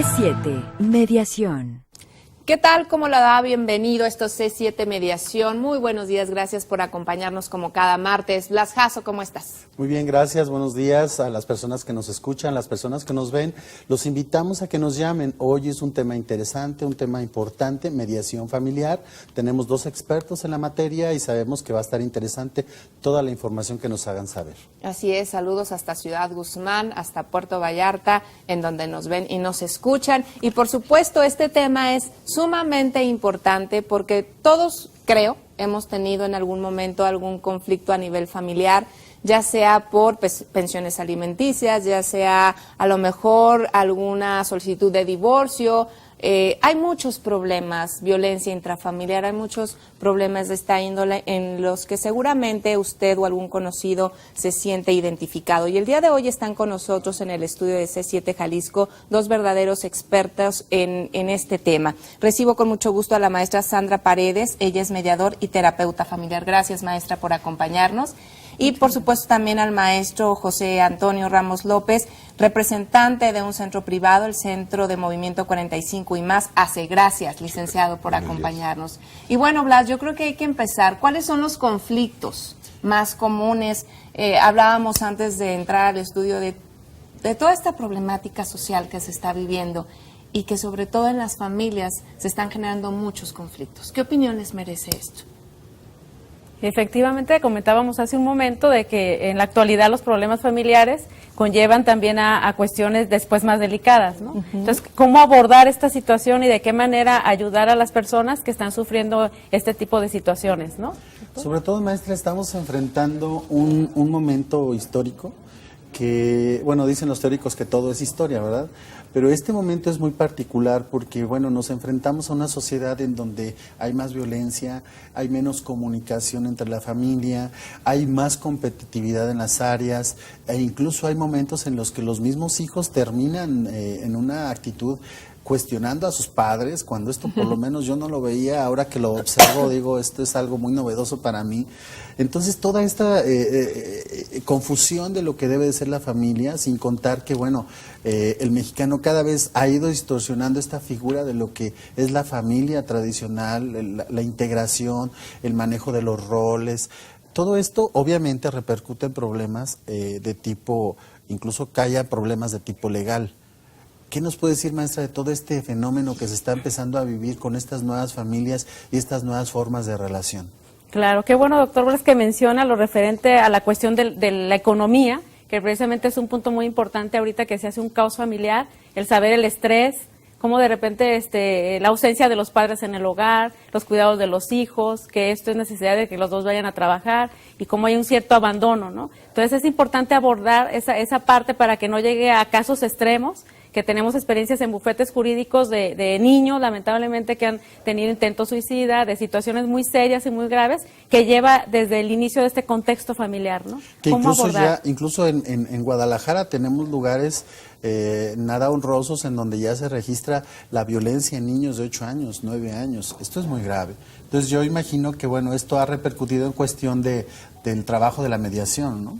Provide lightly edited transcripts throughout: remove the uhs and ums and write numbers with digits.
C7 Mediación. ¿Qué tal? ¿Cómo la da? Bienvenido a esto C7 Mediación. Muy buenos días, gracias por acompañarnos como cada martes. Blas Jasso, ¿cómo estás? Muy bien, gracias. Buenos días a las personas que nos escuchan, las personas que nos ven. Los invitamos a que nos llamen. Hoy es un tema interesante, un tema importante, mediación familiar. Tenemos dos expertos en la materia y sabemos que va a estar interesante toda la información que nos hagan saber. Así es, saludos hasta Ciudad Guzmán, hasta Puerto Vallarta, en donde nos ven y nos escuchan. Y por supuesto, este tema es sumamente importante porque todos, creo, hemos tenido en algún momento algún conflicto a nivel familiar, ya sea por pensiones alimenticias, ya sea a lo mejor alguna solicitud de divorcio. Hay muchos problemas, violencia intrafamiliar, hay muchos problemas de esta índole en los que seguramente usted o algún conocido se siente identificado. Y el día de hoy están con nosotros en el estudio de C7 Jalisco dos verdaderos expertos en este tema. Recibo con mucho gusto a la maestra Sandra Paredes, ella es mediador y terapeuta familiar. Gracias, maestra, por acompañarnos. Y por supuesto también al maestro José Antonio Ramos López, representante de un centro privado, el Centro de Movimiento 45 y más, ACE. Gracias, licenciado, por acompañarnos. Y bueno, Blas, yo creo que hay que empezar. ¿Cuáles son los conflictos más comunes? Hablábamos antes de entrar al estudio de toda esta problemática social que se está viviendo y que sobre todo en las familias se están generando muchos conflictos. ¿Qué opiniones merece esto? Efectivamente, comentábamos hace un momento de que en la actualidad los problemas familiares conllevan también a cuestiones después más delicadas, ¿no? Entonces, ¿cómo abordar esta situación y de qué manera ayudar a las personas que están sufriendo este tipo de situaciones, ¿no? Sobre todo, maestra, estamos enfrentando un momento histórico que, bueno, dicen los teóricos que todo es historia, ¿verdad? Pero este momento es muy particular porque, bueno, nos enfrentamos a una sociedad en donde hay más violencia, hay menos comunicación entre la familia, hay más competitividad en las áreas e incluso hay momentos en los que los mismos hijos terminan en una actitud cuestionando a sus padres, cuando esto por lo menos yo no lo veía, ahora que lo observo digo, esto es algo muy novedoso para mí. Entonces toda esta confusión de lo que debe de ser la familia, sin contar que bueno, el mexicano cada vez ha ido distorsionando esta figura de lo que es la familia tradicional, la integración, el manejo de los roles. Todo esto obviamente repercute en problemas de tipo, incluso que haya problemas de tipo legal. ¿Qué nos puede decir, maestra, de todo este fenómeno que se está empezando a vivir con estas nuevas familias y estas nuevas formas de relación? Claro, qué bueno, doctor Blas, que menciona lo referente a la cuestión de la economía, que precisamente es un punto muy importante ahorita que se hace un caos familiar, el saber el estrés, cómo de repente la ausencia de los padres en el hogar, los cuidados de los hijos, que esto es necesidad de que los dos vayan a trabajar y cómo hay un cierto abandono, ¿no? Entonces es importante abordar esa parte para que no llegue a casos extremos, que tenemos experiencias en bufetes jurídicos de niños, lamentablemente, que han tenido intentos suicida, de situaciones muy serias y muy graves, que lleva desde el inicio de este contexto familiar, ¿no? Que ¿Cómo abordar? incluso en Guadalajara tenemos lugares nada honrosos en donde ya se registra la violencia en niños de 8 años, 9 años. Esto es muy grave. Entonces yo imagino que bueno, esto ha repercutido en cuestión del trabajo de la mediación, ¿no?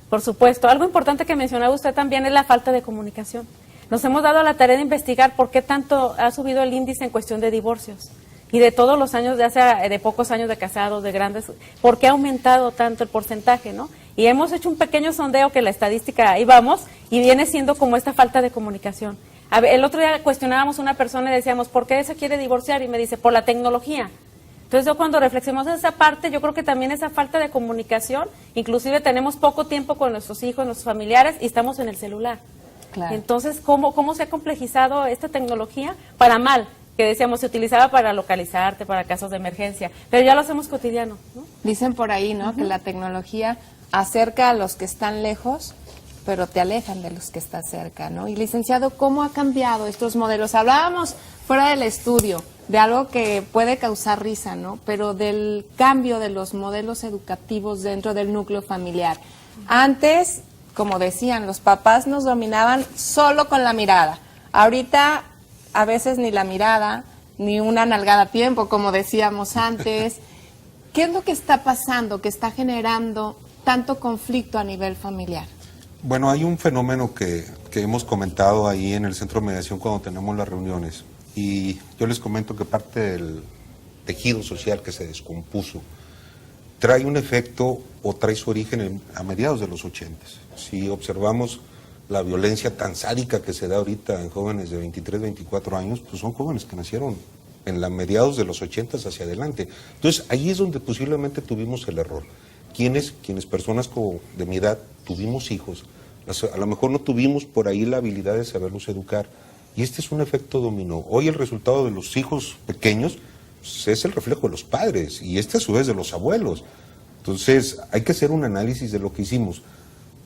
Por supuesto. Algo importante que mencionaba usted también es la falta de comunicación. Nos hemos dado la tarea de investigar por qué tanto ha subido el índice en cuestión de divorcios y de todos los años, de pocos años de casados, de grandes, por qué ha aumentado tanto el porcentaje, ¿no? Y hemos hecho un pequeño sondeo que la estadística, ahí vamos, y viene siendo como esta falta de comunicación. El otro día cuestionábamos a una persona y decíamos, ¿por qué se quiere divorciar? Y me dice, por la tecnología. Entonces yo cuando reflexionamos en esa parte, yo creo que también esa falta de comunicación, inclusive tenemos poco tiempo con nuestros hijos, nuestros familiares, y estamos en el celular. Claro. Entonces, ¿cómo se ha complejizado esta tecnología para mal? Que decíamos, se utilizaba para localizarte, para casos de emergencia, pero ya lo hacemos cotidiano, ¿no? Dicen por ahí, ¿no? Que la tecnología acerca a los que están lejos, pero te alejan de los que están cerca, ¿no? Y licenciado, ¿cómo ha cambiado estos modelos? Hablábamos fuera del estudio de algo que puede causar risa, ¿no? Pero del cambio de los modelos educativos dentro del núcleo familiar. Antes, como decían, los papás nos dominaban solo con la mirada. Ahorita, a veces ni la mirada, ni una nalgada a tiempo, como decíamos antes. ¿Qué es lo que está pasando, que está generando tanto conflicto a nivel familiar? Bueno, hay un fenómeno que hemos comentado ahí en el Centro de Mediación cuando tenemos las reuniones, y yo les comento que parte del tejido social que se descompuso trae un efecto o trae su origen a mediados de los 80. Si observamos la violencia tan sádica que se da ahorita en jóvenes de 23, 24 años, pues son jóvenes que nacieron en la mediados de los 80 hacia adelante. Entonces, ahí es donde posiblemente tuvimos el error. Quienes personas de mi edad tuvimos hijos, a lo mejor no tuvimos por ahí la habilidad de saberlos educar, y este es un efecto dominó. Hoy el resultado de los hijos pequeños pues, es el reflejo de los padres, y este a su vez de los abuelos. Entonces, hay que hacer un análisis de lo que hicimos.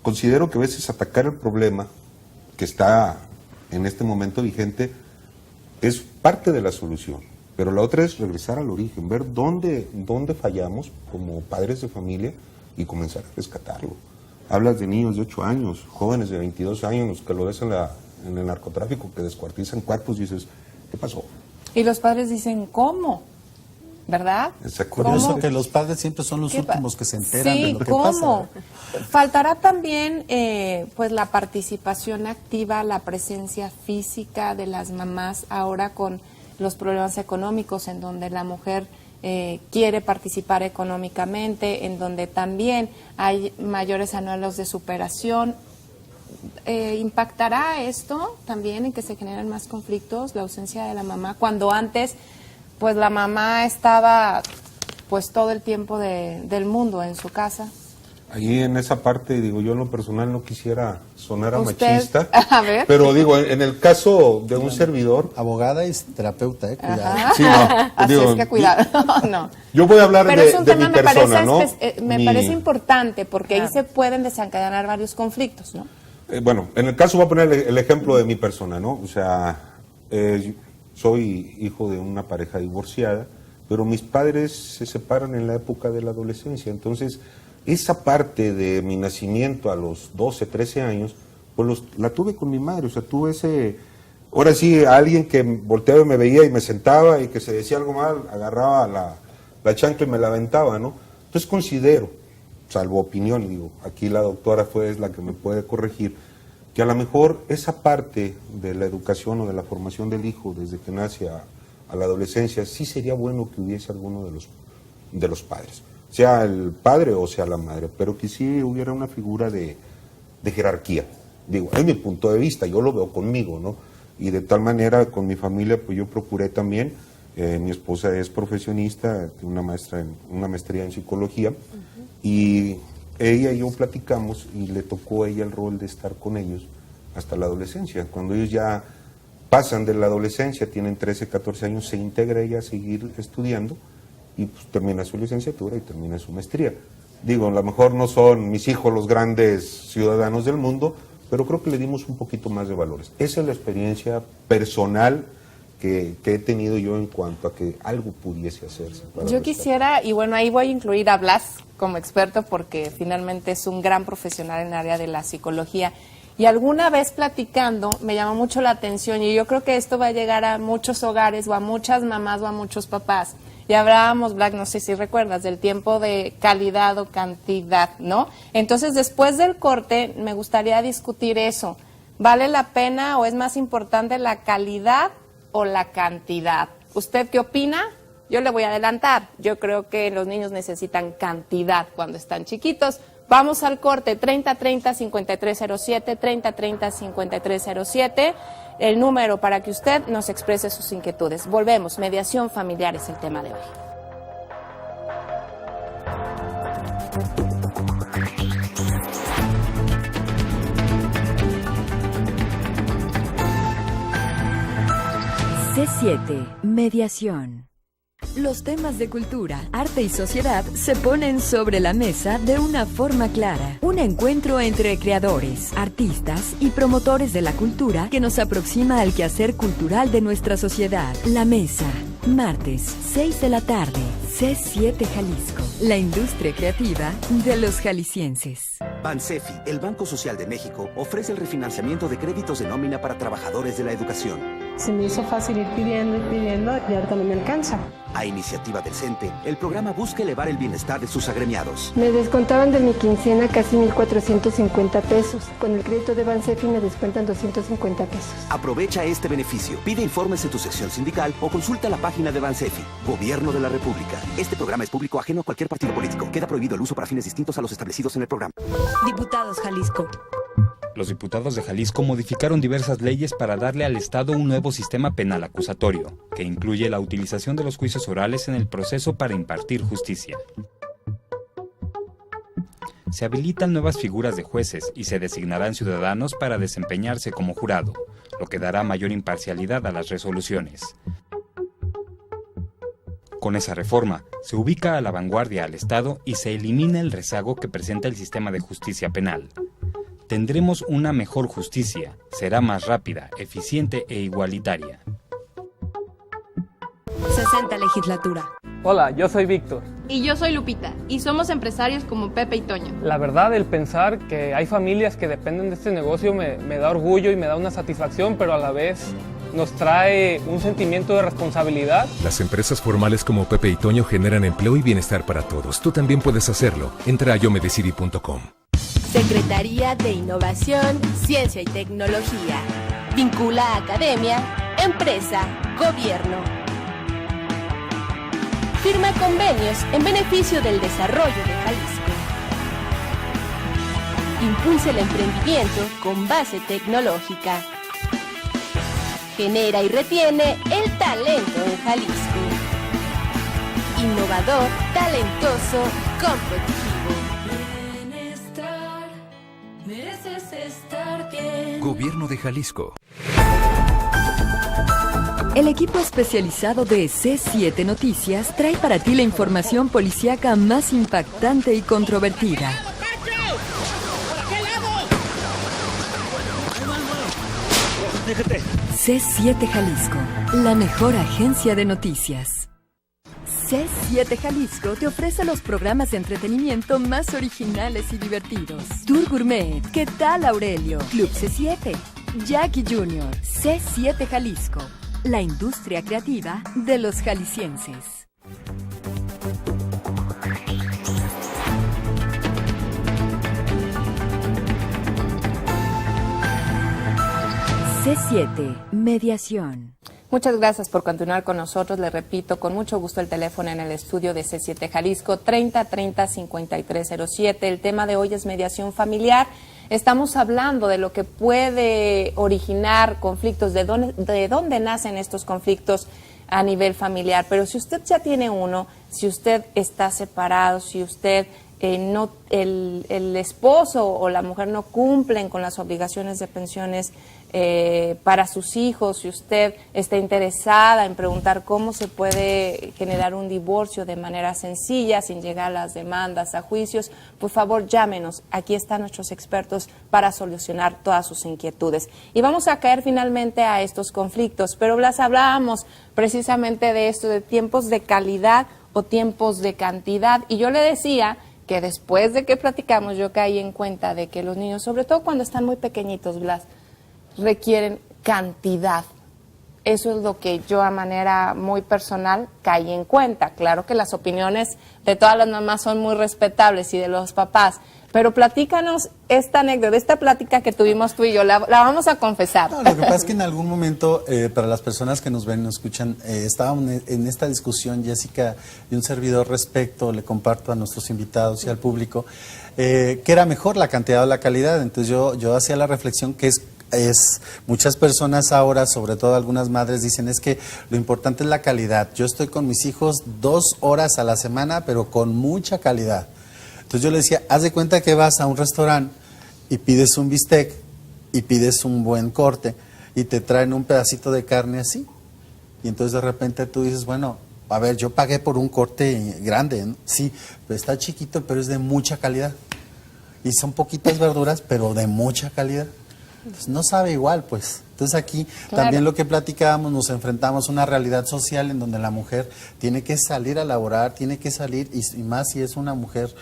Considero que a veces atacar el problema que está en este momento vigente es parte de la solución, pero la otra es regresar al origen, ver dónde fallamos como padres de familia y comenzar a rescatarlo. Hablas de niños de 8 años, jóvenes de 22 años, que lo ves en el narcotráfico, que descuartizan cuerpos, y dices, ¿qué pasó? Y los padres dicen, ¿cómo? ¿Verdad? Es curioso que los padres siempre son los últimos que se enteran de lo que pasa. ¿Cómo? Faltará también pues la participación activa, la presencia física de las mamás ahora con los problemas económicos, en donde la mujer quiere participar económicamente, en donde también hay mayores anhelos de superación. ¿Impactará esto también en que se generan más conflictos, la ausencia de la mamá, cuando antes pues la mamá estaba pues todo el tiempo del mundo en su casa? Ahí en esa parte, digo, yo en lo personal no quisiera sonar a ¿Usted? machista, A ver. pero digo, en el caso de un servidor... Abogada y terapeuta, cuidado. Ajá. Sí, no, Así digo, es que cuidado, no. Yo voy a hablar Pero de, es un de tema, mi persona, ¿no? me parece importante, porque Claro. ahí se pueden desencadenar varios conflictos, ¿no? Bueno, en el caso voy a poner el ejemplo de mi persona, ¿no? O sea, soy hijo de una pareja divorciada, pero mis padres se separan en la época de la adolescencia. Entonces, esa parte de mi nacimiento a los 12, 13 años, pues la tuve con mi madre. O sea, tuve ahora sí, alguien que volteaba y me veía y me sentaba, y que se decía algo mal, agarraba la chancla y me la aventaba, ¿no? Entonces considero, salvo opinión, y digo, aquí la doctora es la que me puede corregir, que a lo mejor esa parte de la educación o de la formación del hijo desde que nace a la adolescencia, sí sería bueno que hubiese alguno de los padres, sea el padre o sea la madre, pero que sí hubiera una figura de jerarquía. Digo, es mi punto de vista, yo lo veo conmigo, ¿no? Y de tal manera con mi familia, pues yo procuré también, mi esposa es profesionista, tiene una maestría en psicología, y ella y yo platicamos y le tocó a ella el rol de estar con ellos hasta la adolescencia. Cuando ellos ya pasan de la adolescencia, tienen 13, 14 años, se integra ella a seguir estudiando y pues termina su licenciatura y termina su maestría. Digo, a lo mejor no son mis hijos los grandes ciudadanos del mundo, pero creo que le dimos un poquito más de valores. Esa es la experiencia personal que he tenido yo en cuanto a que algo pudiese hacerse. Yo quisiera, y bueno, ahí voy a incluir a Blas como experto, porque finalmente es un gran profesional en el área de la psicología. Y alguna vez platicando me llamó mucho la atención, y yo creo que esto va a llegar a muchos hogares, o a muchas mamás, o a muchos papás. Y hablábamos, Black, no sé si recuerdas, del tiempo de calidad o cantidad, ¿no? Entonces, después del corte, me gustaría discutir eso. ¿Vale la pena o es más importante la calidad o la cantidad? ¿Usted qué opina? Yo le voy a adelantar. Yo creo que los niños necesitan cantidad cuando están chiquitos. Vamos al corte, 3030-5307, 3030-5307, el número para que usted nos exprese sus inquietudes. Volvemos, mediación familiar es el tema de hoy. C7, mediación. Los temas de cultura, arte y sociedad se ponen sobre la mesa de una forma clara. Un encuentro entre creadores, artistas y promotores de la cultura que nos aproxima al quehacer cultural de nuestra sociedad. La Mesa, martes, 6 de la tarde, C7 Jalisco. La industria creativa de los jaliscienses. Bansefi, el Banco Social de México, ofrece el refinanciamiento de créditos de nómina para trabajadores de la educación. Se me hizo fácil ir pidiendo y ahorita no me alcanza. A iniciativa del CENTE, el programa busca elevar el bienestar de sus agremiados. Me descontaban de mi quincena casi 1,450 pesos. Con el crédito de Bansefi me descuentan 250 pesos. Aprovecha este beneficio. Pide informes en tu sección sindical o consulta la página de Bansefi. Gobierno de la República. Este programa es público ajeno a cualquier partido político. Queda prohibido el uso para fines distintos a los establecidos en el programa. Diputados Jalisco. Los diputados de Jalisco modificaron diversas leyes para darle al Estado un nuevo sistema penal acusatorio, que incluye la utilización de los juicios orales en el proceso para impartir justicia. Se habilitan nuevas figuras de jueces y se designarán ciudadanos para desempeñarse como jurado, lo que dará mayor imparcialidad a las resoluciones. Con esa reforma, se ubica a la vanguardia al Estado y se elimina el rezago que presenta el sistema de justicia penal. Tendremos una mejor justicia, será más rápida, eficiente e igualitaria. 60 legislatura. Hola, yo soy Víctor. Y yo soy Lupita, y somos empresarios como Pepe y Toño. La verdad, el pensar que hay familias que dependen de este negocio me da orgullo y me da una satisfacción, pero a la vez nos trae un sentimiento de responsabilidad. Las empresas formales como Pepe y Toño generan empleo y bienestar para todos. Tú también puedes hacerlo. Entra a yomedecidí.com. Secretaría de Innovación, Ciencia y Tecnología. Vincula a academia, empresa, gobierno. Firma convenios en beneficio del desarrollo de Jalisco. Impulsa el emprendimiento con base tecnológica. Genera y retiene el talento en Jalisco. Innovador, talentoso, competitivo. Mereces estar bien. Gobierno de Jalisco. El equipo especializado de C7 Noticias trae para ti la información policíaca más impactante y controvertida. C7 Jalisco, la mejor agencia de noticias. C7 Jalisco te ofrece los programas de entretenimiento más originales y divertidos. Tour Gourmet, ¿qué tal Aurelio? Club C7, Jackie Jr., C7 Jalisco, la industria creativa de los jaliscienses. C7, mediación. Muchas gracias por continuar con nosotros. Le repito, con mucho gusto el teléfono en el estudio de C7 Jalisco, 3030-5307. El tema de hoy es mediación familiar. Estamos hablando de lo que puede originar conflictos, de dónde nacen estos conflictos a nivel familiar. Pero si usted ya tiene uno, si usted está separado, si usted el esposo o la mujer no cumplen con las obligaciones de pensiones para sus hijos, si usted está interesada en preguntar cómo se puede generar un divorcio de manera sencilla, sin llegar a las demandas, a juicios, por favor llámenos. Aquí están nuestros expertos para solucionar todas sus inquietudes. Y vamos a caer finalmente a estos conflictos, pero Blas, hablábamos precisamente de esto, de tiempos de calidad o tiempos de cantidad, y yo le decía que después de que platicamos yo caí en cuenta de que los niños, sobre todo cuando están muy pequeñitos, Blas, requieren cantidad. Eso es lo que yo a manera muy personal caí en cuenta. Claro que las opiniones de todas las mamás son muy respetables y de los papás, pero platícanos esta anécdota, esta plática que tuvimos tú y yo, la vamos a confesar. No, lo que pasa es que en algún momento, para las personas que nos ven y nos escuchan, estábamos en esta discusión, Jessica y un servidor respecto, le comparto a nuestros invitados y al público, que era mejor la cantidad o la calidad. Entonces yo hacía la reflexión que es muchas personas ahora, sobre todo algunas madres, dicen es que lo importante es la calidad. Yo estoy con mis hijos 2 horas a la semana, pero con mucha calidad. Entonces yo le decía, haz de cuenta que vas a un restaurante y pides un bistec y pides un buen corte y te traen un pedacito de carne así. Y entonces de repente tú dices, bueno, a ver, yo pagué por un corte grande, ¿no? Sí, pero está chiquito, pero es de mucha calidad. Y son poquitas verduras, pero de mucha calidad. Entonces no sabe igual, pues. Entonces aquí también lo que platicábamos, nos enfrentamos a una realidad social en donde la mujer tiene que salir a laborar, tiene que salir, y más si es una mujer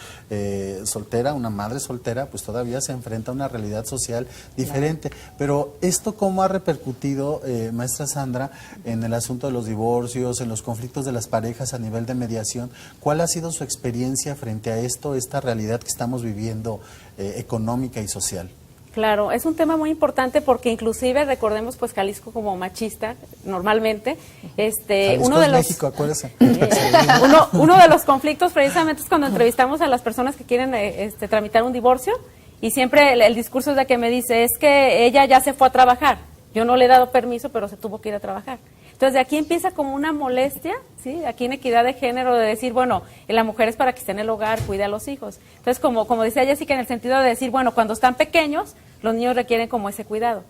soltera, una madre soltera, pues todavía se enfrenta a una realidad social diferente. Pero esto, ¿cómo ha repercutido, maestra Sandra, en el asunto de los divorcios, en los conflictos de las parejas a nivel de mediación? ¿Cuál ha sido su experiencia frente a esto, esta realidad que estamos viviendo económica y social? Claro, es un tema muy importante porque inclusive recordemos pues Jalisco como machista normalmente, Jalisco uno de es los México, acuérdese. uno de los conflictos precisamente es cuando entrevistamos a las personas que quieren tramitar un divorcio y siempre el discurso es de que me dice es que ella ya se fue a trabajar, yo no le he dado permiso pero se tuvo que ir a trabajar. Entonces de aquí empieza como una molestia, ¿sí? Aquí en equidad de género de decir, bueno, la mujer es para que esté en el hogar, cuide a los hijos. Entonces como decía Jessica, en el sentido de decir, bueno, cuando están pequeños, los niños requieren como ese cuidado.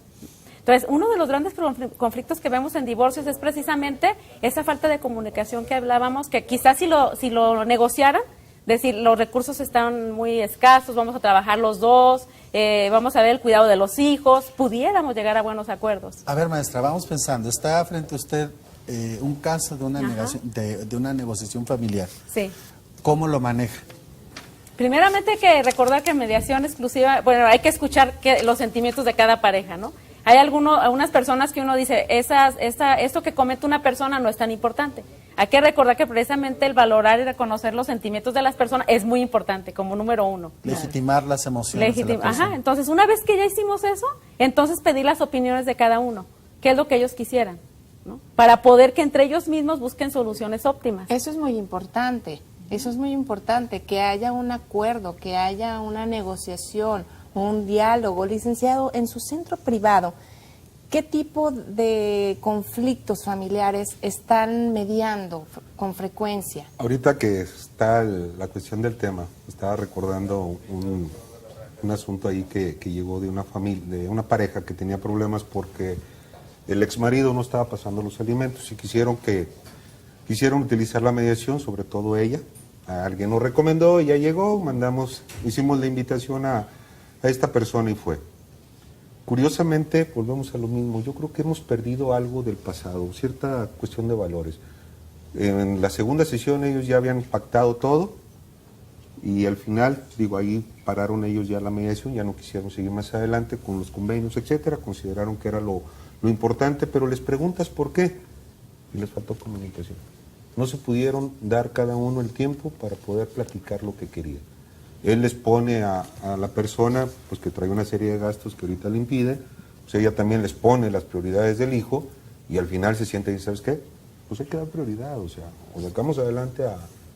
Entonces, uno de los grandes conflictos que vemos en divorcios es precisamente esa falta de comunicación que hablábamos, que quizás si lo negociaran, decir, los recursos están muy escasos, vamos a trabajar los dos, vamos a ver el cuidado de los hijos, pudiéramos llegar a buenos acuerdos. A ver, maestra, vamos pensando, está frente a usted un caso de una negociación familiar. Sí. ¿Cómo lo maneja? Primeramente hay que recordar que mediación exclusiva, bueno, hay que escuchar los sentimientos de cada pareja, ¿no? Hay algunas personas que uno dice, esto que comete una persona no es tan importante. Hay que recordar que precisamente el valorar y reconocer los sentimientos de las personas es muy importante, como número uno. Legitimar las emociones de la persona. Ajá, entonces una vez que ya hicimos eso, entonces pedir las opiniones de cada uno, qué es lo que ellos quisieran, ¿no? Para poder que entre ellos mismos busquen soluciones óptimas. Eso es muy importante, que haya un acuerdo, que haya una negociación, un diálogo. Licenciado, en su centro privado, ¿qué tipo de conflictos familiares están mediando con frecuencia? Ahorita que está la cuestión del tema, estaba recordando un asunto ahí que llegó de una familia, de una pareja que tenía problemas porque el exmarido no estaba pasando los alimentos y quisieron utilizar la mediación, sobre todo ella. Alguien nos recomendó, ella llegó, hicimos la invitación a esta persona y fue. Curiosamente, volvemos a lo mismo, yo creo que hemos perdido algo del pasado, cierta cuestión de valores. En la segunda sesión ellos ya habían pactado todo y al final, ahí pararon ellos ya la mediación, ya no quisieron seguir más adelante con los convenios, etcétera, consideraron que era lo importante, pero les preguntas por qué y les faltó comunicación. No se pudieron dar cada uno el tiempo para poder platicar lo que querían. Él les pone a la persona pues que trae una serie de gastos que ahorita le impide, pues ella también les pone las prioridades del hijo y al final se siente y dice, ¿sabes qué? Pues hay que dar prioridad, o sacamos adelante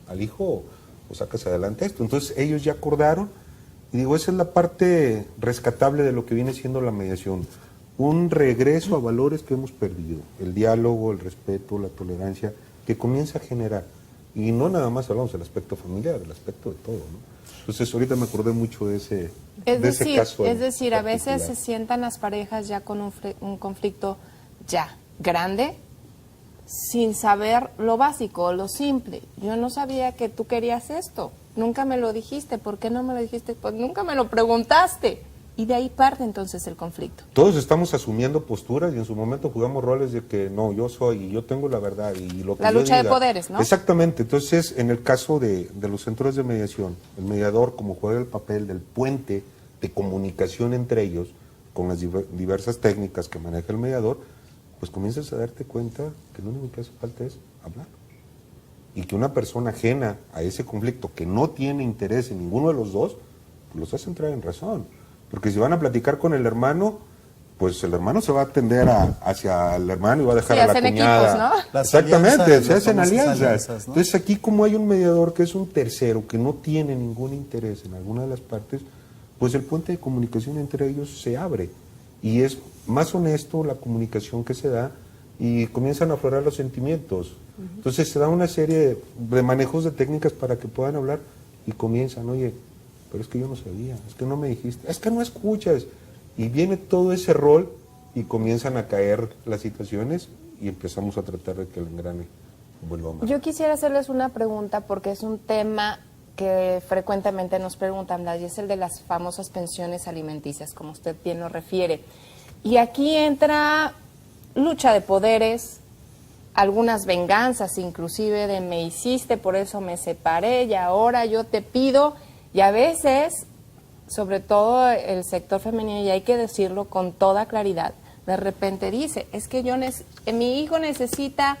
al hijo o sacas adelante esto. Entonces ellos ya acordaron y esa es la parte rescatable de lo que viene siendo la mediación. Un regreso a valores que hemos perdido, el diálogo, el respeto, la tolerancia, que comienza a generar. Y no nada más hablamos del aspecto familiar, del aspecto de todo, ¿no? Entonces ahorita me acordé mucho de ese caso. Es decir, a veces se sientan las parejas ya con un conflicto ya grande, sin saber lo básico, lo simple. Yo no sabía que tú querías esto, nunca me lo dijiste, ¿por qué no me lo dijiste? Pues nunca me lo preguntaste. Y de ahí parte entonces el conflicto. Todos estamos asumiendo posturas y en su momento jugamos roles de que no, yo tengo la verdad y lo que la yo lucha diga. De poderes, ¿no? Exactamente. Entonces, en el caso de los centros de mediación, el mediador, como juega el papel del puente de comunicación entre ellos, con las diversas técnicas que maneja el mediador, pues comienzas a darte cuenta que lo único que hace falta es hablar. Y que una persona ajena a ese conflicto, que no tiene interés en ninguno de los dos, pues los hace entrar en razón. Porque si van a platicar con el hermano, pues el hermano se va a atender hacia el hermano y va a dejar a la cuñada. Equipos, ¿no? Exactamente, se hacen alianzas. ¿No? Entonces aquí como hay un mediador que es un tercero, que no tiene ningún interés en alguna de las partes, pues el puente de comunicación entre ellos se abre. Y es más honesto la comunicación que se da y comienzan a aflorar los sentimientos. Entonces se da una serie de manejos de técnicas para que puedan hablar y comienzan, oye, pero es que yo no sabía, es que no me dijiste, es que no escuchas. Y viene todo ese rol y comienzan a caer las situaciones y empezamos a tratar de que el engrane vuelva más. Yo quisiera hacerles una pregunta porque es un tema que frecuentemente nos preguntan, y es el de las famosas pensiones alimenticias, como usted bien lo refiere. Y aquí entra lucha de poderes, algunas venganzas inclusive de me hiciste, por eso me separé y ahora yo te pido, y a veces, sobre todo el sector femenino, y hay que decirlo con toda claridad, de repente dice, es que mi hijo necesita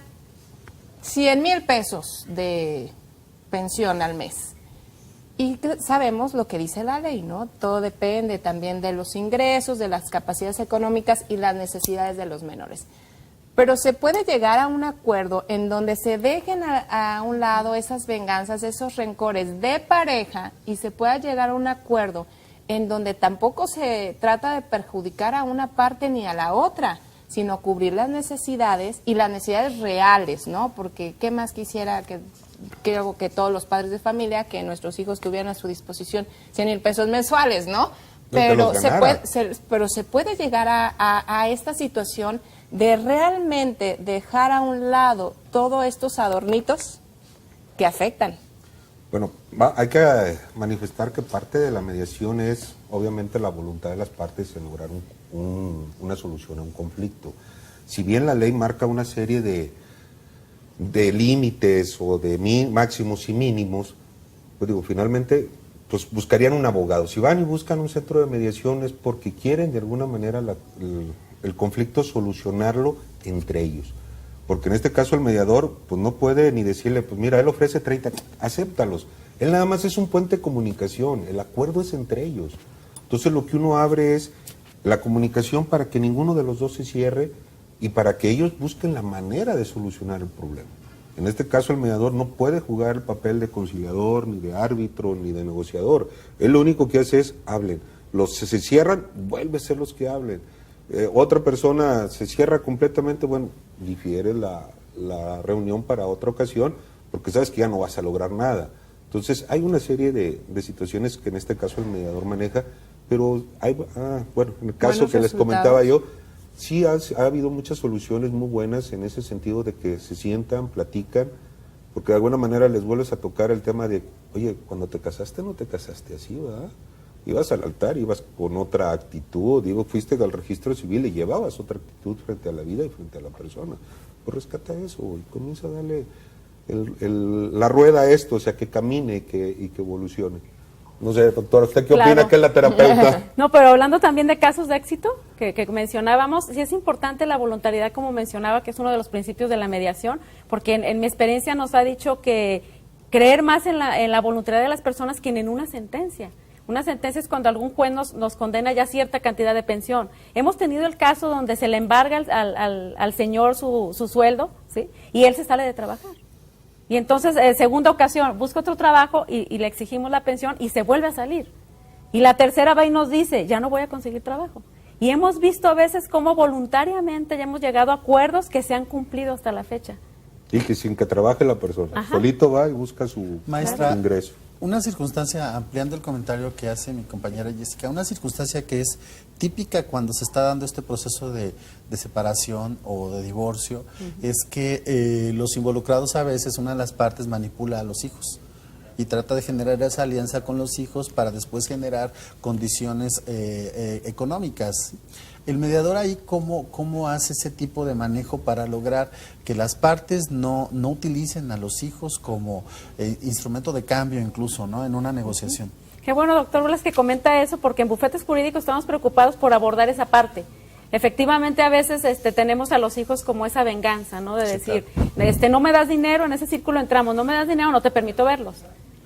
100,000 pesos de pensión al mes. Y sabemos lo que dice la ley, ¿no? Todo depende también de los ingresos, de las capacidades económicas y las necesidades de los menores. Pero se puede llegar a un acuerdo en donde se dejen a un lado esas venganzas, esos rencores de pareja y se pueda llegar a un acuerdo en donde tampoco se trata de perjudicar a una parte ni a la otra, sino cubrir las necesidades y las necesidades reales, ¿no? Porque ¿qué más quisiera creo que todos los padres de familia, que nuestros hijos tuvieran a su disposición 100,000 pesos mensuales, ¿no? Pero se puede llegar a esta situación de realmente dejar a un lado todos estos adornitos que afectan. Bueno, hay que manifestar que parte de la mediación es obviamente la voluntad de las partes en lograr una solución a un conflicto. Si bien la ley marca una serie de límites o de máximos y mínimos, pues digo, finalmente pues buscarían un abogado. Si van y buscan un centro de mediación es porque quieren de alguna manera el conflicto solucionarlo entre ellos. Porque en este caso el mediador pues no puede ni decirle, pues mira, él ofrece 30, acéptalos. Él nada más es un puente de comunicación, el acuerdo es entre ellos. Entonces lo que uno abre es la comunicación para que ninguno de los dos se cierre y para que ellos busquen la manera de solucionar el problema. En este caso el mediador no puede jugar el papel de conciliador, ni de árbitro, ni de negociador. Él lo único que hace es hablen. Los se cierran, vuelve a ser los que hablen. Otra persona se cierra completamente, bueno, difiere la reunión para otra ocasión, porque sabes que ya no vas a lograr nada. Entonces hay una serie de situaciones que en este caso el mediador maneja, pero bueno, en el caso que les comentaba yo, sí ha habido muchas soluciones muy buenas en ese sentido de que se sientan, platican, porque de alguna manera les vuelves a tocar el tema de, oye, cuando te casaste no te casaste así, ¿verdad? Ibas al altar, ibas con otra actitud, fuiste al registro civil y llevabas otra actitud frente a la vida y frente a la persona. Pues rescata eso y comienza a darle la rueda a esto, o sea, que camine y que evolucione. No sé, doctora, ¿usted qué opina que es la terapeuta? No, pero hablando también de casos de éxito que mencionábamos, sí es importante la voluntariedad, como mencionaba, que es uno de los principios de la mediación, porque en mi experiencia nos ha dicho que creer más en la voluntariedad de las personas que en una sentencia. Una sentencia es cuando algún juez nos condena ya cierta cantidad de pensión. Hemos tenido el caso donde se le embarga al señor su sueldo, ¿sí? Y él se sale de trabajar. Y entonces, segunda ocasión, busca otro trabajo y le exigimos la pensión y se vuelve a salir. Y la tercera va y nos dice, ya no voy a conseguir trabajo. Y hemos visto a veces cómo voluntariamente ya hemos llegado a acuerdos que se han cumplido hasta la fecha. Y que sin que trabaje la persona, solito va y busca su ingreso. Una circunstancia, ampliando el comentario que hace mi compañera Jessica, una circunstancia que es típica cuando se está dando este proceso de separación o de divorcio, es que los involucrados a veces, una de las partes manipula a los hijos y trata de generar esa alianza con los hijos para después generar condiciones económicas. El mediador ahí, ¿cómo hace ese tipo de manejo para lograr que las partes no utilicen a los hijos como instrumento de cambio incluso, ¿no?, en una negociación? Qué bueno, doctor Blas, que comenta eso, porque en bufetes jurídicos estamos preocupados por abordar esa parte. Efectivamente, a veces tenemos a los hijos como esa venganza, ¿no?, de decir, claro, no me das dinero, en ese círculo entramos, no me das dinero, no te permito verlos.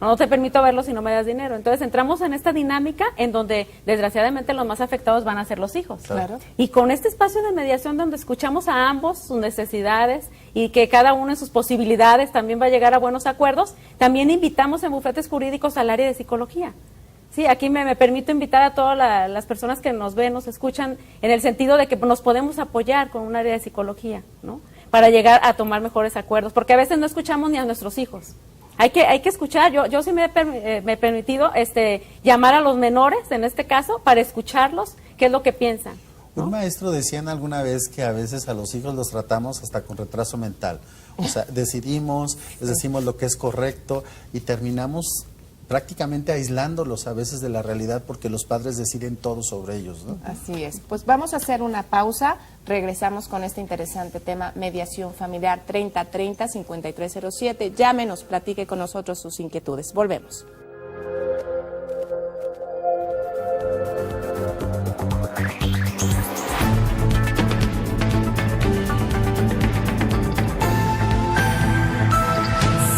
No te permito verlos si no me das dinero. Entonces entramos en esta dinámica en donde desgraciadamente los más afectados van a ser los hijos. Claro. Y con este espacio de mediación donde escuchamos a ambos sus necesidades y que cada uno en sus posibilidades también va a llegar a buenos acuerdos, también invitamos en bufetes jurídicos al área de psicología. Sí, aquí me permito invitar a todas las personas que nos ven, nos escuchan, en el sentido de que nos podemos apoyar con un área de psicología, ¿no?, para llegar a tomar mejores acuerdos, porque a veces no escuchamos ni a nuestros hijos. Hay que escuchar. Yo sí me he permitido llamar a los menores, en este caso, para escucharlos, qué es lo que piensan, ¿no? Un maestro decía alguna vez que a veces a los hijos los tratamos hasta con retraso mental. O sea, les decimos lo que es correcto y terminamos prácticamente aislándolos a veces de la realidad porque los padres deciden todo sobre ellos, ¿no? Así es. Pues vamos a hacer una pausa. Regresamos con este interesante tema, mediación familiar. 3030-5307. Llámenos, platique con nosotros sus inquietudes. Volvemos.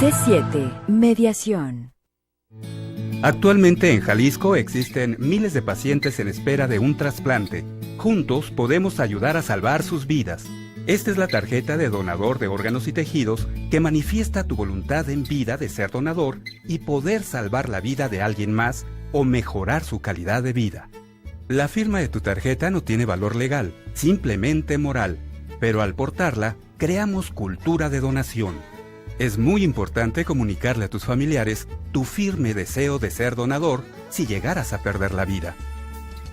C7, mediación. Actualmente en Jalisco existen miles de pacientes en espera de un trasplante. Juntos podemos ayudar a salvar sus vidas. Esta es la tarjeta de donador de órganos y tejidos que manifiesta tu voluntad en vida de ser donador y poder salvar la vida de alguien más o mejorar su calidad de vida. La firma de tu tarjeta no tiene valor legal, simplemente moral, pero al portarla, creamos cultura de donación. Es muy importante comunicarle a tus familiares tu firme deseo de ser donador si llegaras a perder la vida.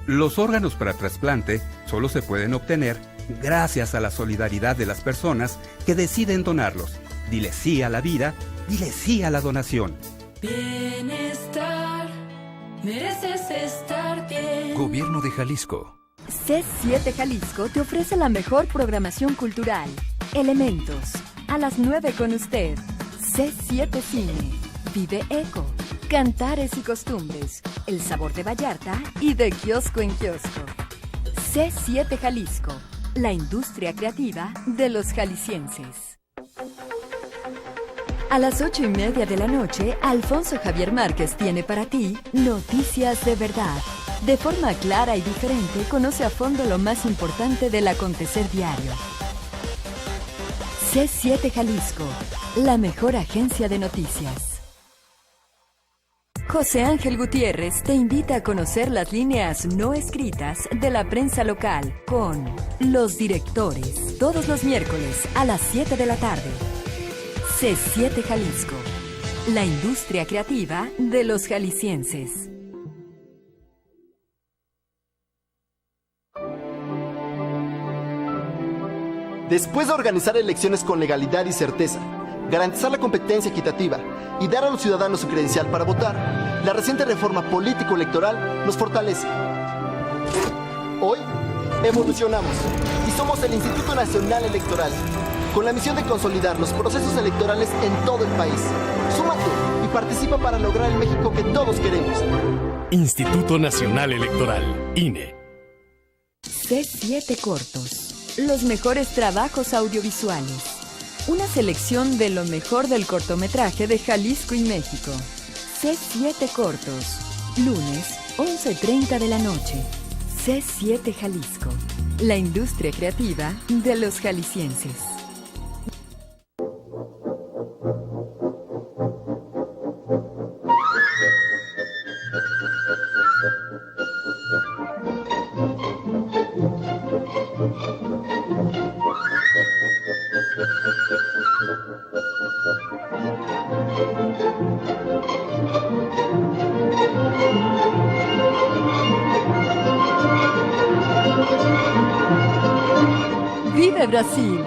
Los órganos para trasplante solo se pueden obtener gracias a la solidaridad de las personas que deciden donarlos. Dile sí a la vida, dile sí a la donación. Bienestar, mereces estar bien. Gobierno de Jalisco. C7 Jalisco te ofrece la mejor programación cultural. Elementos. A las 9 con usted. C7 Cine. Vive Eco. Cantares y costumbres. El sabor de Vallarta y de kiosco en kiosco. C7 Jalisco. La industria creativa de los jaliscienses. A las 8:30 de la noche, Alfonso Javier Márquez tiene para ti Noticias de Verdad. De forma clara y diferente, conoce a fondo lo más importante del acontecer diario. C7 Jalisco, la mejor agencia de noticias. José Ángel Gutiérrez te invita a conocer las líneas no escritas de la prensa local con Los Directores, todos los miércoles a las 7 de la tarde. C7 Jalisco, la industria creativa de los jaliscienses. Después de organizar elecciones con legalidad y certeza, garantizar la competencia equitativa y dar a los ciudadanos su credencial para votar, la reciente reforma político-electoral nos fortalece. Hoy, evolucionamos y somos el Instituto Nacional Electoral, con la misión de consolidar los procesos electorales en todo el país. Súmate y participa para lograr el México que todos queremos. Instituto Nacional Electoral, INE. C7 Cortos. Los mejores trabajos audiovisuales. Una selección de lo mejor del cortometraje de Jalisco y México. C7 Cortos. Lunes, 11:30 de la noche. C7 Jalisco. La industria creativa de los jaliscienses. ¡Vive Brasil!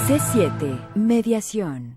C7, mediación.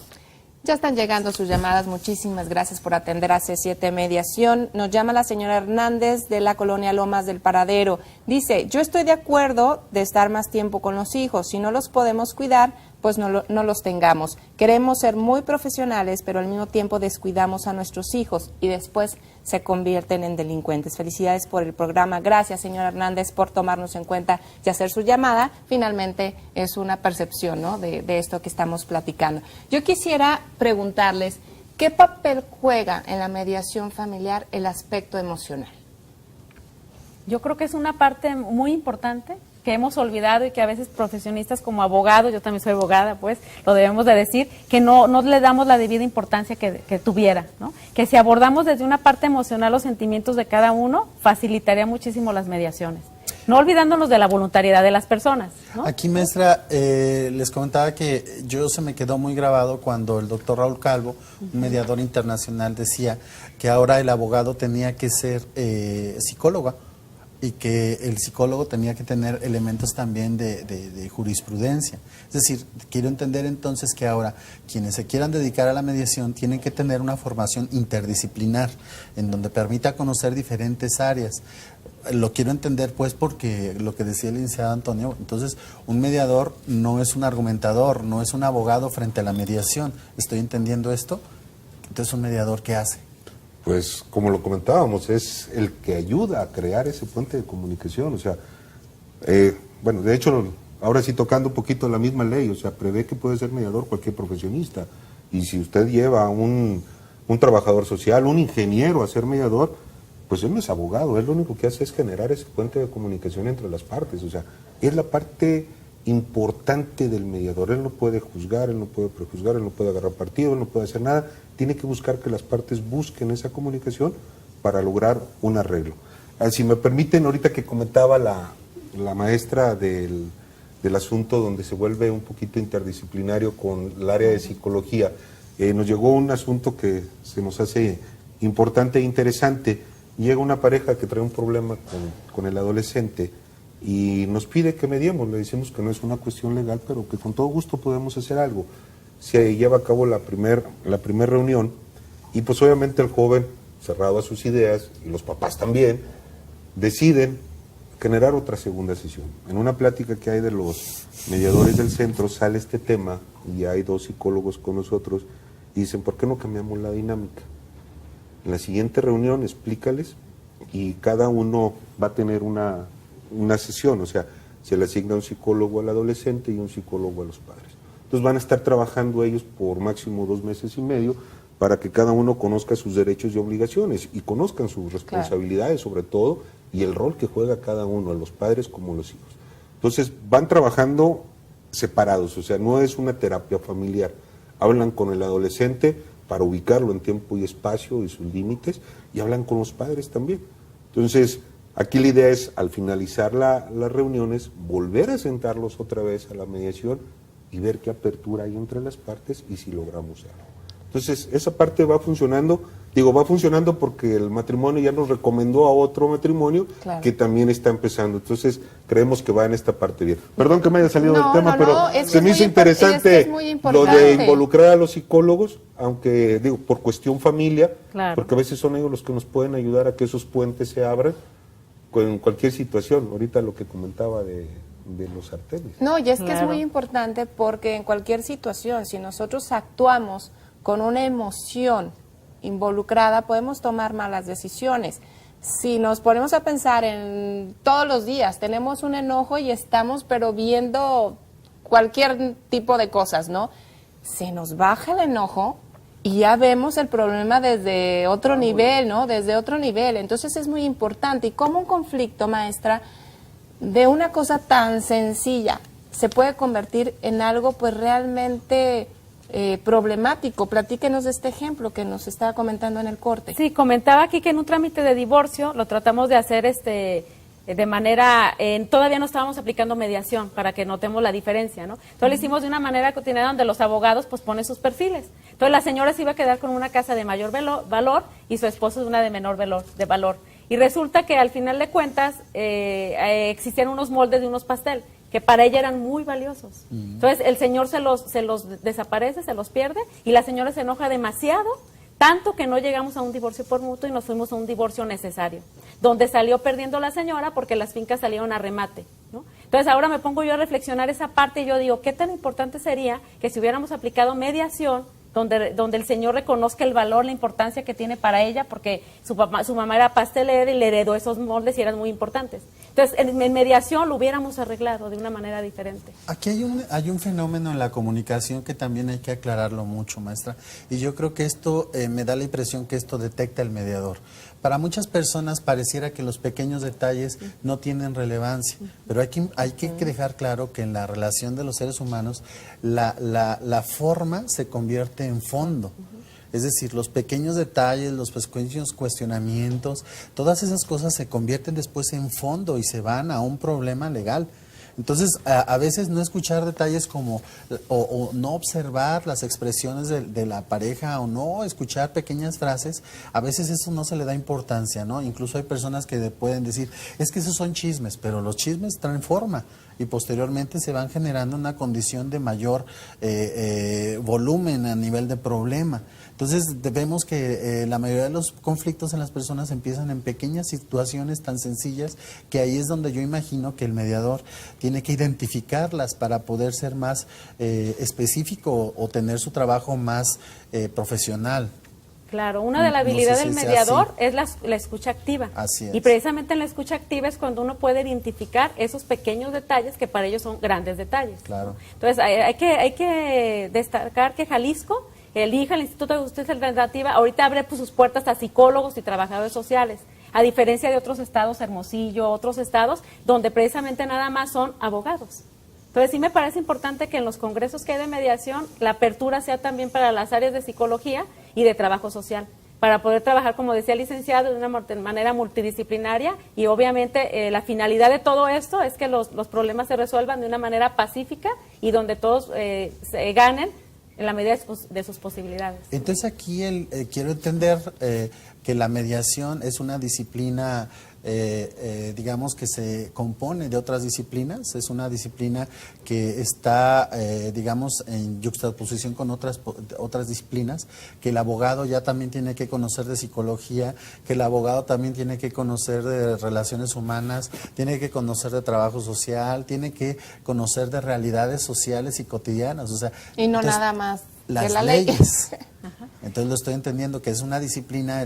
Ya están llegando sus llamadas. Muchísimas gracias por atender a C7 Mediación. Nos llama la señora Hernández de la colonia Lomas del Paradero. Dice, yo estoy de acuerdo de estar más tiempo con los hijos. Si no los podemos cuidar, pues no los tengamos. Queremos ser muy profesionales, pero al mismo tiempo descuidamos a nuestros hijos y después se convierten en delincuentes. Felicidades por el programa. Gracias, señora Hernández, por tomarnos en cuenta y hacer su llamada. Finalmente es una percepción, ¿no?, de esto que estamos platicando. Yo quisiera preguntarles, ¿qué papel juega en la mediación familiar el aspecto emocional? Yo creo que es una parte muy importante que hemos olvidado y que a veces profesionistas como abogados, yo también soy abogada, pues lo debemos de decir, que no le damos la debida importancia que tuviera, ¿no? Que si abordamos desde una parte emocional los sentimientos de cada uno, facilitaría muchísimo las mediaciones. No olvidándonos de la voluntariedad de las personas, ¿no? Aquí, maestra, les comentaba que se me quedó muy grabado cuando el doctor Raúl Calvo, un mediador internacional, decía que ahora el abogado tenía que ser psicóloga, y que el psicólogo tenía que tener elementos también de jurisprudencia. Es decir, quiero entender entonces que ahora quienes se quieran dedicar a la mediación tienen que tener una formación interdisciplinar en donde permita conocer diferentes áreas. Lo quiero entender pues porque lo que decía el licenciado Antonio, entonces un mediador no es un argumentador, no es un abogado frente a la mediación. ¿Estoy entendiendo esto? Entonces, ¿un mediador qué hace? Pues, como lo comentábamos, es el que ayuda a crear ese puente de comunicación. O sea, bueno, de hecho, ahora sí tocando un poquito la misma ley, o sea, prevé que puede ser mediador cualquier profesionista. Y si usted lleva a un trabajador social, un ingeniero a ser mediador, pues él no es abogado, él lo único que hace es generar ese puente de comunicación entre las partes. O sea, es la parte importante del mediador. Él no puede juzgar, él no puede prejuzgar, él no puede agarrar partido, él no puede hacer nada. Tiene que buscar que las partes busquen esa comunicación para lograr un arreglo. Si me permiten, ahorita que comentaba la maestra del asunto donde se vuelve un poquito interdisciplinario con el área de psicología, nos llegó un asunto que se nos hace importante e interesante. Llega una pareja que trae un problema con el adolescente y nos pide que mediemos. Le decimos que no es una cuestión legal, pero que con todo gusto podemos hacer algo. Se lleva a cabo la primer reunión y pues obviamente el joven, cerrado a sus ideas, y los papás también, deciden generar otra segunda sesión. En una plática que hay de los mediadores del centro sale este tema y hay 2 psicólogos con nosotros y dicen, ¿por qué no cambiamos la dinámica? En la siguiente reunión explícales y cada uno va a tener una sesión, o sea, se le asigna un psicólogo al adolescente y un psicólogo a los padres. Entonces van a estar trabajando ellos por máximo 2 meses y medio para que cada uno conozca sus derechos y obligaciones y conozcan sus responsabilidades sobre todo y el rol que juega cada uno, los padres como los hijos. Entonces van trabajando separados, o sea, no es una terapia familiar. Hablan con el adolescente para ubicarlo en tiempo y espacio y sus límites y hablan con los padres también. Entonces, aquí la idea es, al finalizar las reuniones, volver a sentarlos otra vez a la mediación y ver qué apertura hay entre las partes y si logramos algo. Entonces, esa parte va funcionando. Digo, va funcionando porque el matrimonio ya nos recomendó a otro matrimonio que también está empezando. Entonces, creemos que va en esta parte bien. Perdón que me haya salido del tema, pero se me hizo interesante lo de involucrar a los psicólogos, aunque, digo, por cuestión familia, porque a veces son ellos los que nos pueden ayudar a que esos puentes se abran con cualquier situación. Ahorita lo que comentaba de los sartenes. No, y es que es muy importante porque en cualquier situación, si nosotros actuamos con una emoción involucrada, podemos tomar malas decisiones. Si nos ponemos a pensar en todos los días, tenemos un enojo y estamos pero viendo cualquier tipo de cosas, ¿no? Se nos baja el enojo y ya vemos el problema desde otro nivel, ¿no? Desde otro nivel. Entonces es muy importante. Y como un conflicto, maestra, de una cosa tan sencilla se puede convertir en algo pues realmente problemático. Platíquenos de este ejemplo que nos estaba comentando en el corte. Sí, comentaba aquí que en un trámite de divorcio lo tratamos de hacer de manera, todavía no estábamos aplicando mediación para que notemos la diferencia, ¿no? Entonces lo hicimos de una manera cotidiana donde los abogados pues ponen sus perfiles. Entonces la señora se iba a quedar con una casa de mayor valor y su esposo de una de menor valor. Y resulta que al final de cuentas existían unos moldes de unos pastel que para ella eran muy valiosos. Entonces el señor se los desaparece, se los pierde y la señora se enoja demasiado, tanto que no llegamos a un divorcio por mutuo y nos fuimos a un divorcio necesario, donde salió perdiendo la señora porque las fincas salieron a remate, ¿no? Entonces ahora me pongo yo a reflexionar esa parte y yo digo, ¿qué tan importante sería que si hubiéramos aplicado mediación donde el señor reconozca el valor, la importancia que tiene para ella, porque su mamá era pastelera y le heredó esos moldes y eran muy importantes? Entonces, en mediación lo hubiéramos arreglado de una manera diferente. Aquí hay un fenómeno en la comunicación que también hay que aclararlo mucho, maestra, y yo creo que esto, me da la impresión que esto detecta el mediador. Para muchas personas pareciera que los pequeños detalles no tienen relevancia, pero hay que dejar claro que en la relación de los seres humanos la forma se convierte en fondo. Es decir, los pequeños detalles, los pequeños cuestionamientos, todas esas cosas se convierten después en fondo y se van a un problema legal. Entonces, a veces no escuchar detalles como, o no observar las expresiones de la pareja, o no escuchar pequeñas frases, a veces eso no se le da importancia, ¿no? Incluso hay personas que pueden decir, es que esos son chismes, pero los chismes traen forma y posteriormente se van generando una condición de mayor volumen a nivel de problema. Entonces vemos que la mayoría de los conflictos en las personas empiezan en pequeñas situaciones tan sencillas, que ahí es donde yo imagino que el mediador tiene que identificarlas para poder ser más específico o tener su trabajo más profesional. Claro, una de las habilidades del mediador es la escucha activa. Así es. Y precisamente en la escucha activa es cuando uno puede identificar esos pequeños detalles que para ellos son grandes detalles. Claro. Entonces, hay que destacar que Jalisco elija el Instituto de Justicia Alternativa, ahorita abre pues, sus puertas a psicólogos y trabajadores sociales, a diferencia de otros estados, Hermosillo, otros estados, donde precisamente nada más son abogados. Entonces sí me parece importante que en los congresos que hay de mediación, la apertura sea también para las áreas de psicología y de trabajo social, para poder trabajar, como decía el licenciado, de una manera multidisciplinaria, y obviamente la finalidad de todo esto es que los problemas se resuelvan de una manera pacífica y donde todos se ganen en la medida de sus posibilidades. Entonces aquí quiero entender que la mediación es una disciplina, digamos, que se compone de otras disciplinas, es una disciplina que está, digamos, en yuxtaposición con otras disciplinas, que el abogado ya también tiene que conocer de psicología, que el abogado también tiene que conocer de relaciones humanas, tiene que conocer de trabajo social, tiene que conocer de realidades sociales y cotidianas, o sea, y no entonces, nada más las que la leyes. Entonces lo estoy entendiendo que es una disciplina,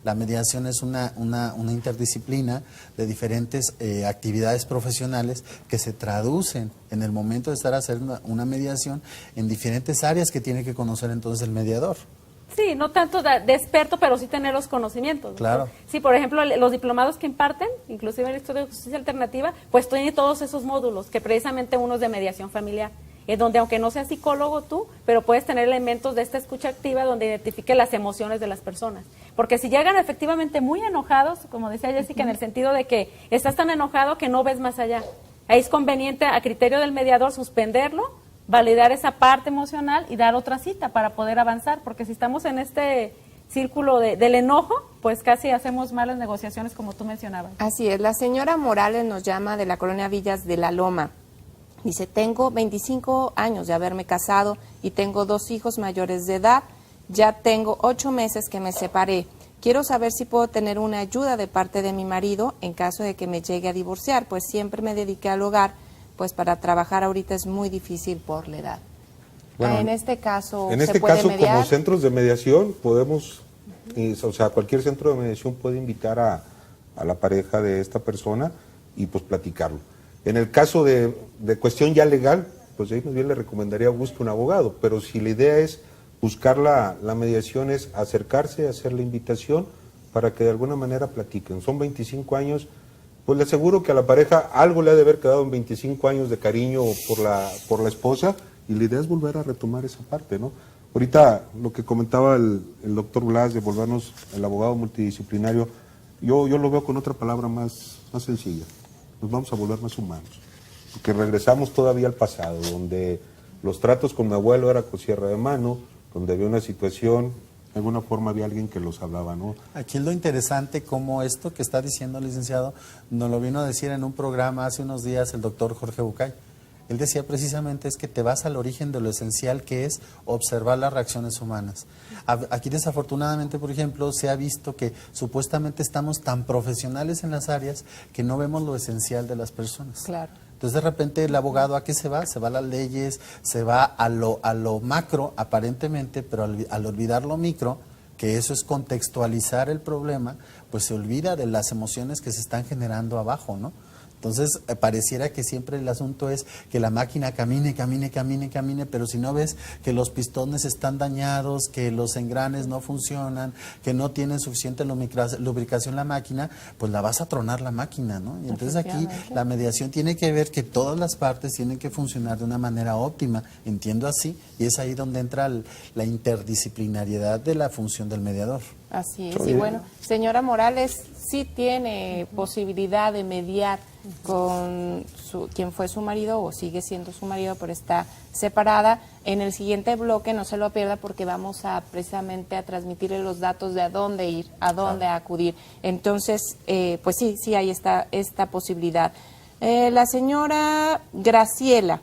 la mediación es una interdisciplina de diferentes actividades profesionales que se traducen en el momento de estar haciendo una mediación en diferentes áreas que tiene que conocer entonces el mediador. Sí, no tanto de experto, pero sí tener los conocimientos, ¿no? Claro. Sí, por ejemplo, los diplomados que imparten, inclusive el Instituto de Justicia Alternativa, pues tiene todos esos módulos, que precisamente uno es de mediación familiar, en donde aunque no seas psicólogo tú, pero puedes tener elementos de esta escucha activa donde identifique las emociones de las personas. Porque si llegan efectivamente muy enojados, como decía Jessica, en el sentido de que estás tan enojado que no ves más allá, ahí es conveniente a criterio del mediador suspenderlo, validar esa parte emocional y dar otra cita para poder avanzar, porque si estamos en este círculo del enojo, pues casi hacemos malas negociaciones, como tú mencionabas. Así es, la señora Morales nos llama de la colonia Villas de la Loma. Dice, tengo 25 años de haberme casado y tengo 2 hijos mayores de edad. Ya tengo 8 meses que me separé. Quiero saber si puedo tener una ayuda de parte de mi marido en caso de que me llegue a divorciar, pues siempre me dediqué al hogar, pues para trabajar ahorita es muy difícil por la edad. Bueno, en este caso, en ¿se este puede caso, mediar? como centros de mediación, podemos, o sea, cualquier centro de mediación puede invitar a la pareja de esta persona y pues platicarlo. En el caso de cuestión ya legal, pues ahí más bien le recomendaría busque un abogado, pero si la idea es buscar la mediación, es acercarse, hacer la invitación para que de alguna manera platiquen. Son 25 años, pues le aseguro que a la pareja algo le ha de haber quedado en 25 años de cariño por la esposa, y la idea es volver a retomar esa parte, ¿no? Ahorita lo que comentaba el doctor Blas de volvernos el abogado multidisciplinario, yo lo veo con otra palabra más sencilla. Nos vamos a volver más humanos, porque regresamos todavía al pasado, donde los tratos con mi abuelo era con sierra de mano, donde había una situación, de alguna forma había alguien que los hablaba, ¿no? Aquí es lo interesante, como esto que está diciendo el licenciado, nos lo vino a decir en un programa hace unos días el doctor Jorge Bucay. Él decía precisamente es que te vas al origen de lo esencial, que es observar las reacciones humanas. Aquí desafortunadamente, por ejemplo, se ha visto que supuestamente estamos tan profesionales en las áreas que no vemos lo esencial de las personas. Claro. Entonces de repente el abogado ¿a qué se va? Se va a las leyes, se va a lo macro aparentemente, pero al olvidar lo micro, que eso es contextualizar el problema, pues se olvida de las emociones que se están generando abajo, ¿no? Entonces, pareciera que siempre el asunto es que la máquina camine, pero si no ves que los pistones están dañados, que los engranes no funcionan, que no tienen suficiente lubricación la máquina, pues la vas a tronar la máquina, ¿no? Y entonces aquí la mediación tiene que ver que todas las partes tienen que funcionar de una manera óptima, entiendo así, y es ahí donde entra la interdisciplinariedad de la función del mediador. Así es. Está Y bien. bueno, señora Morales sí tiene posibilidad de mediar con quien fue su marido o sigue siendo su marido, pero está separada. En el siguiente bloque no se lo pierda porque vamos a precisamente a transmitirle los datos de a dónde ir, a dónde acudir. Entonces, pues sí hay esta posibilidad. La señora Graciela,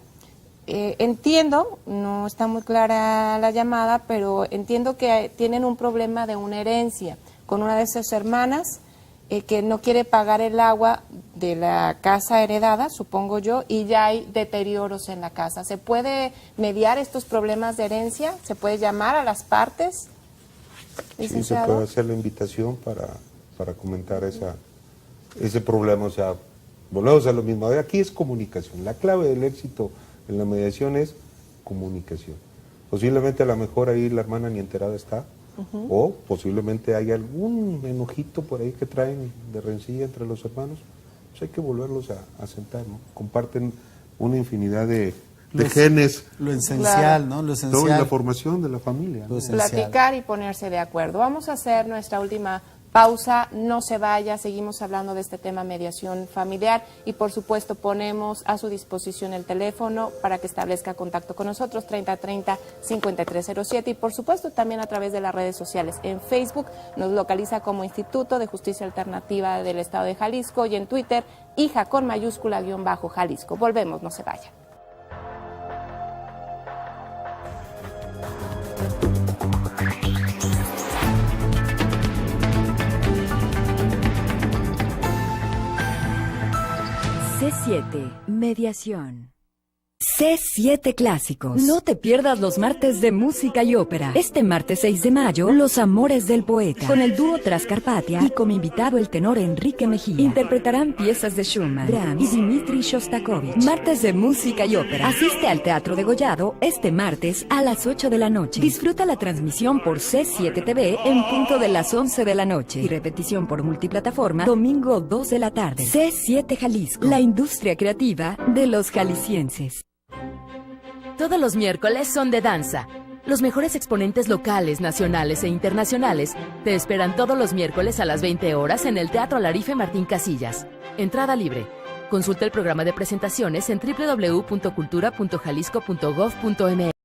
entiendo, no está muy clara la llamada, pero entiendo que tienen un problema de una herencia con una de sus hermanas que no quiere pagar el agua de la casa heredada, supongo yo, y ya hay deterioros en la casa. ¿Se puede mediar estos problemas de herencia? ¿Se puede llamar a las partes? Sí, se puede hacer la invitación para comentar ese problema. O sea, volvemos a lo mismo. Aquí es comunicación. La clave del éxito en la mediación es comunicación. Posiblemente a lo mejor ahí la hermana ni enterada está, o posiblemente hay algún enojito por ahí que traen de rencilla entre los hermanos. Pues hay que volverlos a sentar, ¿no? Comparten una infinidad de genes. Lo esencial, ¿no? Lo esencial. Todo en la formación de la familia, ¿no? Platicar y ponerse de acuerdo. Vamos a hacer nuestra última pausa, no se vaya, seguimos hablando de este tema mediación familiar y por supuesto ponemos a su disposición el teléfono para que establezca contacto con nosotros, 3030-5307 y por supuesto también a través de las redes sociales. En Facebook nos localiza como Instituto de Justicia Alternativa del Estado de Jalisco y en Twitter, hija con mayúscula _ Jalisco. Volvemos, no se vaya. C7, mediación. C7 Clásicos. No te pierdas los martes de música y ópera. Este martes 6 de mayo, Los Amores del Poeta, con el dúo Transcarpatia y como invitado el tenor Enrique Mejía. Interpretarán piezas de Schumann, Brahms y Dmitri Shostakovich. Martes de música y ópera. Asiste al Teatro Degollado este martes a las 8 de la noche. Disfruta la transmisión por C7 TV en punto de las 11 de la noche y repetición por multiplataforma domingo 2 de la tarde. C7 Jalisco, la industria creativa de los jaliscienses. Todos los miércoles son de danza. Los mejores exponentes locales, nacionales e internacionales te esperan todos los miércoles a las 20 horas en el Teatro Alarife Martín Casillas. Entrada libre. Consulta el programa de presentaciones en www.cultura.jalisco.gov.mx.